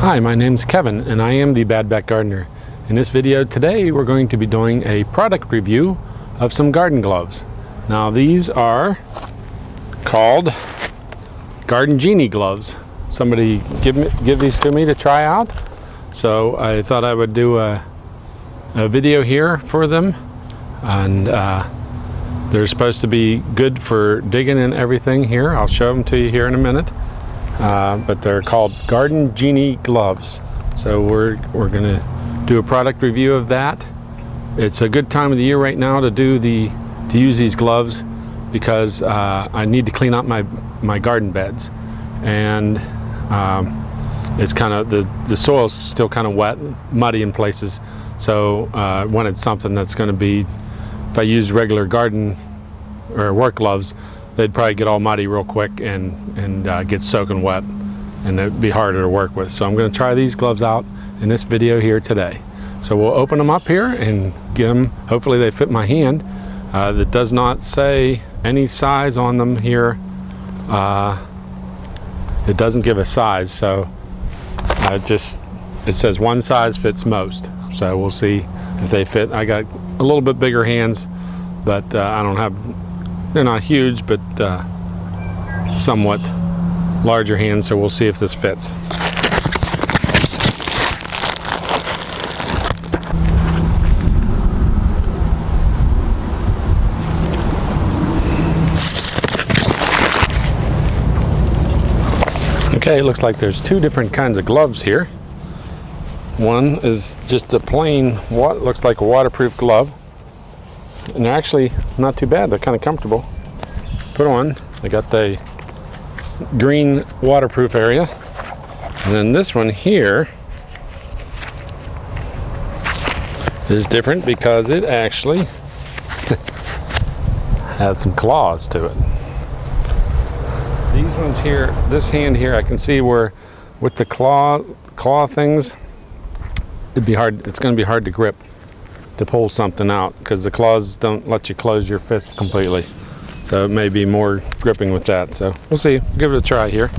Hi, my name's Kevin and I am the Bad Back Gardener. In this video today we're going to be doing a product review of some garden gloves. Now these are called Genie Gloves. Somebody give these to me to try out, so I thought I would do a video here for them, and they're supposed to be good for digging and everything here. I'll show them to you here in a minute. But they're called Genie Gloves. So we're gonna do a product review of that. It's a good time of the year right now to use these gloves because I need to clean up my garden beds, and it's kind of the soil's still kind of wet, muddy in places. So I wanted something that's going to be, if I use regular garden or work gloves, they'd probably get all muddy real quick and get soaking wet, and it'd be harder to work with. So I'm going to try these gloves out in this video here today. So we'll open them up here and get them. Hopefully they fit my hand. That does not say any size on them here. It doesn't give a size, so it says one size fits most. So we'll see if they fit. I got a little bit bigger hands, but I don't have. They're not huge, but somewhat larger hands, so we'll see if this fits. Okay, it looks like there's two different kinds of gloves here. One is just a plain, what looks like a waterproof glove. And they're actually not too bad. They're kind of comfortable. Put on. They got the green waterproof area. And then this one here is different because it actually has some claws to it. These ones here, this hand here, I can see where with the claw things, it'd be hard. It's going to be hard to grip to pull something out because the claws don't let you close your fist completely. So it may be more gripping with that. So we'll see. Give it a try here.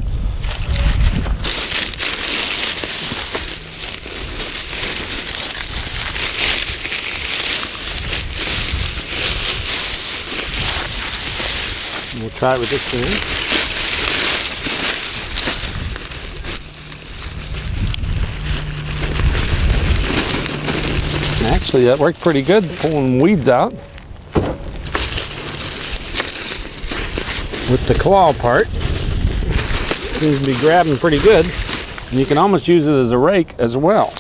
We'll try it with this thing. Actually, that worked pretty good, pulling weeds out. With the claw part, seems to be grabbing pretty good. And you can almost use it as a rake as well.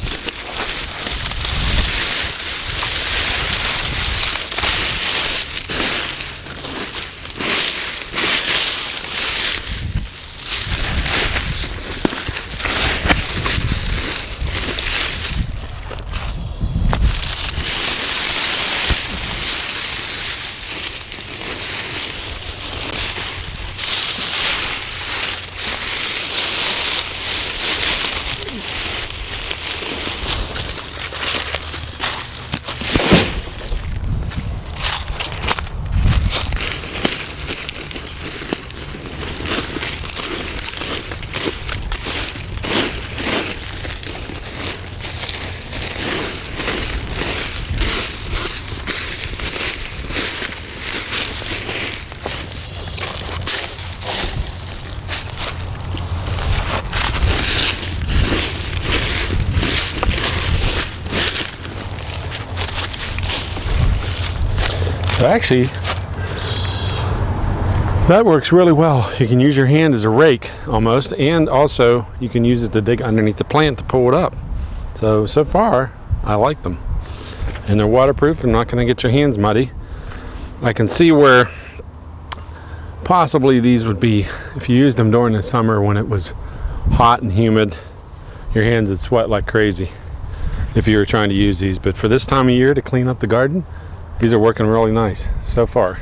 So actually, that works really well. You can use your hand as a rake almost, and also you can use it to dig underneath the plant to pull it up. So far, I like them. And they're waterproof and not going to get your hands muddy. I can see where possibly these would be, if you used them during the summer when it was hot and humid, your hands would sweat like crazy if you were trying to use these. But for this time of year to clean up the garden, these are working really nice so far.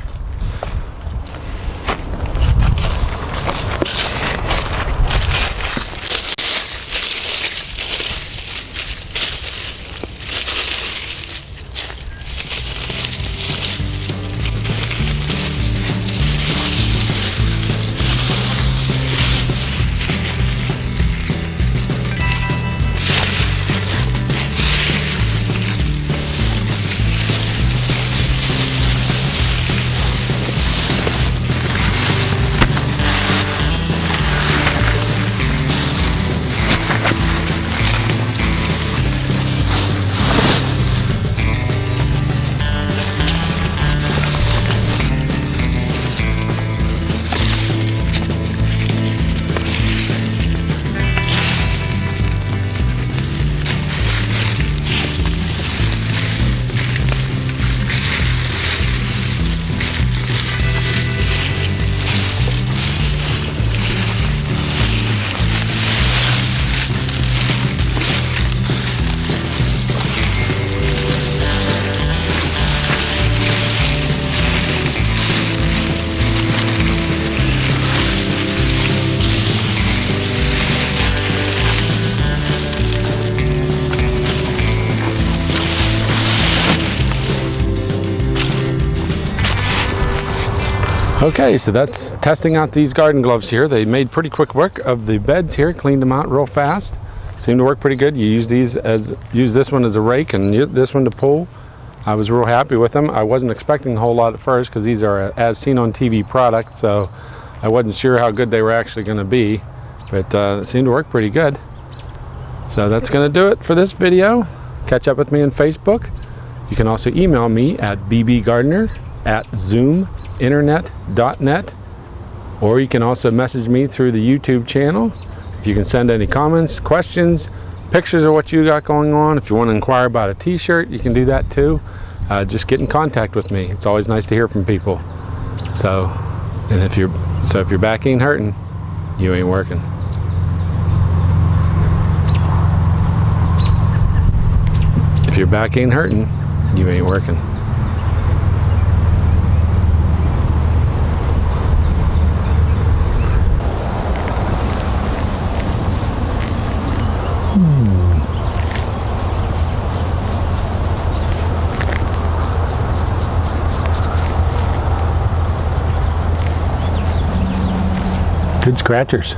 Okay, so that's testing out these garden gloves here. They made pretty quick work of the beds here, cleaned them out real fast. Seemed to work pretty good. You use this one as a rake and this one to pull. I was real happy with them. I wasn't expecting a whole lot at first because these are as seen on TV product, so I wasn't sure how good they were actually going to be, but it seemed to work pretty good. So that's going to do it for this video. Catch up with me on Facebook. You can also email me at bbgardner@zoominternet.net, or you can also message me through the YouTube channel. If you can send any comments, questions, pictures of what you got going on. If you want to inquire about a t-shirt, you can do that too. Just get in contact with me. It's always nice to hear from people. So if your back ain't hurting, you ain't working. If your back ain't hurting, you ain't working. Good scratchers.